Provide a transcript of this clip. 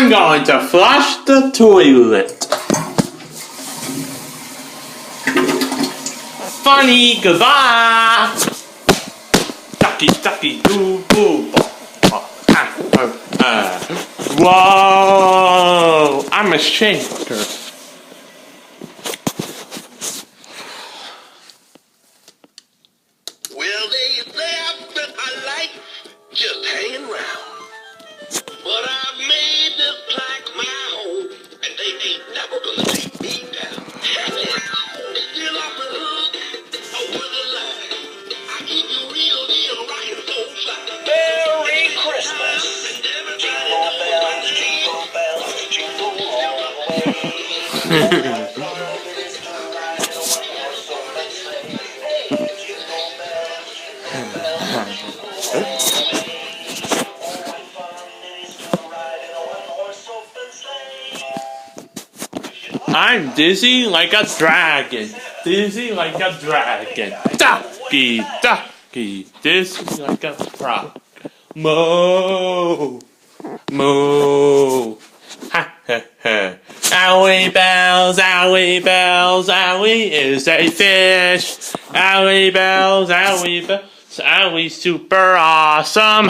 I'm going to flush the toilet. Funny, goodbye. Ducky, ducky, doo, boo. Whoa, I'm a shaker. Well, they spent my life just hanging around. But I've made this like my home, and they ain't never gonna take me down. Still off the hook, over the line. I keep you real right, so fly. Merry Christmas. Jingle bells, jingle bells, jingle all the way. I'm dizzy like a dragon. Dizzy like a dragon. Ducky, ducky. Dizzy like a frog. Moo. Moo. Ha ha ha. Owie bells, owie bells, owie is a fish. Owie bells, owie bells, owie super awesome.